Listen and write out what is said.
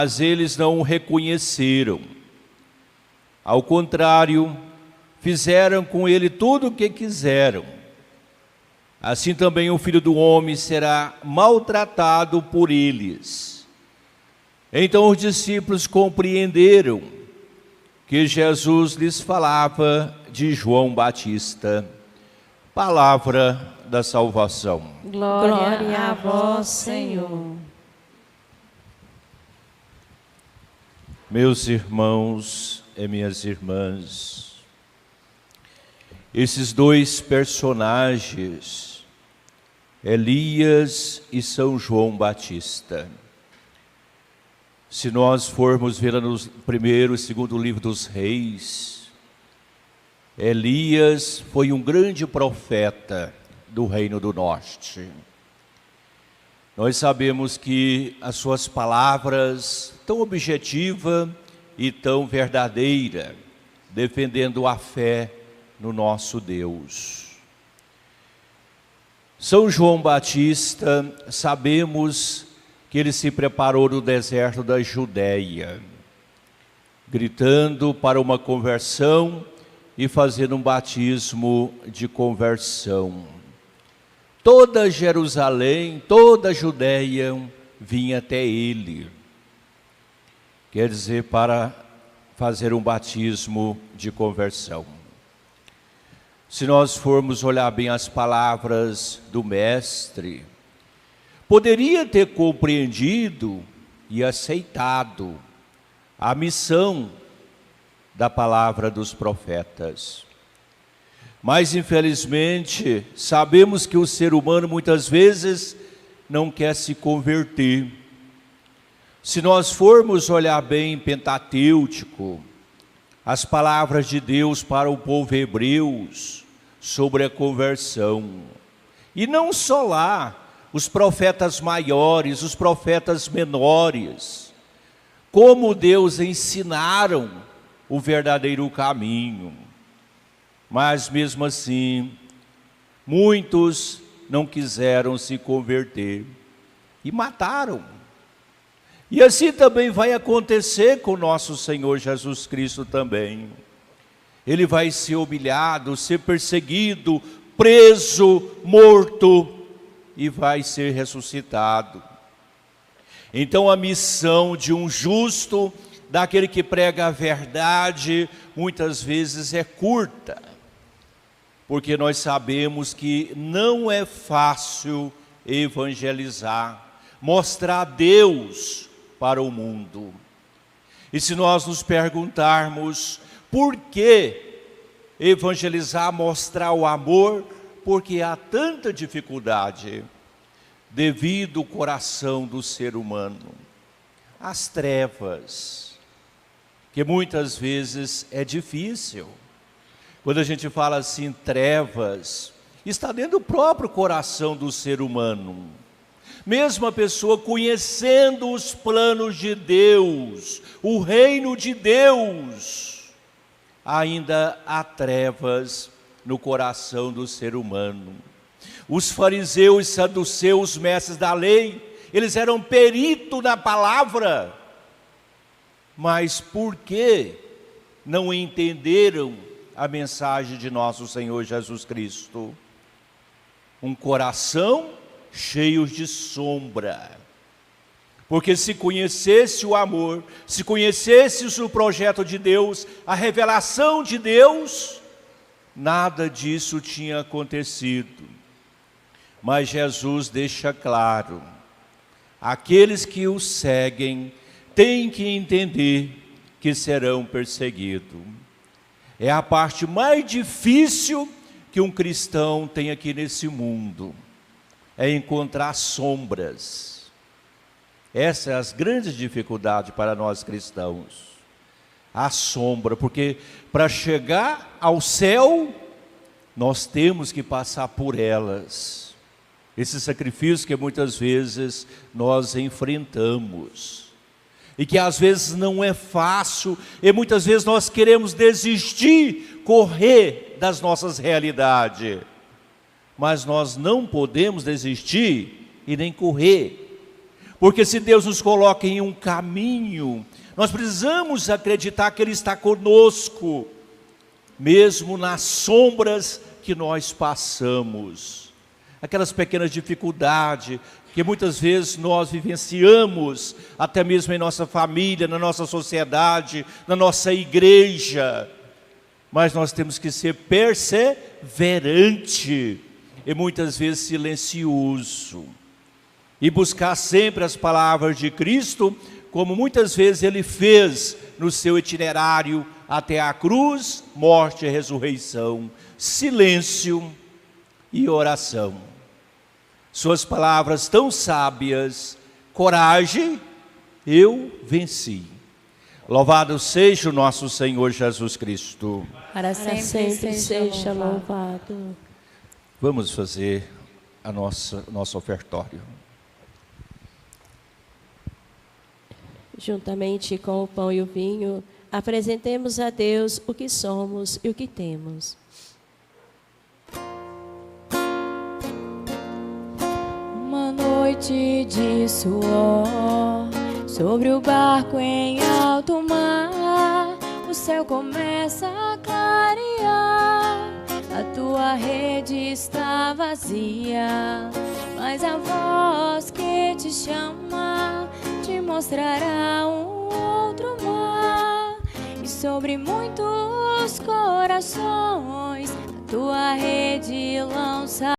mas eles não o reconheceram. Ao contrário, fizeram com ele tudo o que quiseram. Assim também o Filho do Homem será maltratado por eles. Então os discípulos compreenderam que Jesus lhes falava de João Batista. Palavra da salvação. Glória a vós, Senhor. Meus irmãos e minhas irmãs, esses dois personagens, Elias e São João Batista, se nós formos ver no primeiro e segundo livro dos Reis, Elias foi um grande profeta do Reino do Norte. Nós sabemos que as suas palavras, tão objetiva e tão verdadeira, defendendo a fé no nosso Deus. São João Batista, sabemos que ele se preparou no deserto da Judéia, gritando para uma conversão e fazendo um batismo de conversão. Toda Jerusalém, toda a Judéia vinha até ele. Quer dizer, para fazer um batismo de conversão. Se nós formos olhar bem as palavras do Mestre, poderia ter compreendido e aceitado a missão da palavra dos profetas. Mas, infelizmente, sabemos que o ser humano muitas vezes não quer se converter. Se nós formos olhar bem Pentatêutico, as palavras de Deus para o povo hebreus sobre a conversão, e não só lá, os profetas maiores, os profetas menores, como Deus ensinaram o verdadeiro caminho. Mas mesmo assim, muitos não quiseram se converter e mataram. E assim também vai acontecer com nosso Senhor Jesus Cristo também. Ele vai ser humilhado, ser perseguido, preso, morto e vai ser ressuscitado. Então a missão de um justo, daquele que prega a verdade, muitas vezes é curta. Porque nós sabemos que não é fácil evangelizar, mostrar Deus para o mundo. E se nós nos perguntarmos por que evangelizar, mostrar o amor, porque há tanta dificuldade devido ao coração do ser humano, as trevas, que muitas vezes é difícil. Quando a gente fala assim, trevas, está dentro do próprio coração do ser humano. Mesmo a pessoa conhecendo os planos de Deus, o reino de Deus, ainda há trevas no coração do ser humano. Os fariseus e saduceus, mestres da lei, eles eram peritos na palavra, mas por que não entenderam a mensagem de nosso Senhor Jesus Cristo? Um coração cheio de sombra. Porque se conhecesse o amor, se conhecesse o projeto de Deus, a revelação de Deus, nada disso tinha acontecido. Mas Jesus deixa claro, aqueles que o seguem têm que entender que serão perseguidos. É a parte mais difícil que um cristão tem aqui nesse mundo, é encontrar sombras. Essa é as grandes dificuldades para nós cristãos. A sombra, porque para chegar ao céu, nós temos que passar por elas. Esse sacrifício que muitas vezes nós enfrentamos. E que às vezes não é fácil, e muitas vezes nós queremos desistir, correr das nossas realidades. Mas nós não podemos desistir e nem correr. Porque se Deus nos coloca em um caminho, nós precisamos acreditar que Ele está conosco, mesmo nas sombras que nós passamos. Aquelas pequenas dificuldades que muitas vezes nós vivenciamos, até mesmo em nossa família, na nossa sociedade, na nossa igreja. Mas nós temos que ser perseverante e muitas vezes silencioso. E buscar sempre as palavras de Cristo, como muitas vezes Ele fez no seu itinerário até a cruz, morte e ressurreição. Silêncio e oração. Suas palavras tão sábias, coragem, eu venci. Louvado seja o nosso Senhor Jesus Cristo. Para sempre seja louvado. Vamos fazer nosso ofertório. Juntamente com o pão e o vinho, apresentemos a Deus o que somos e o que temos. Uma noite de suor, sobre o barco em alto mar, o céu começa a clarear. A tua rede está vazia, mas a voz que te chama te mostrará um outro mar. E sobre muitos corações a tua rede lança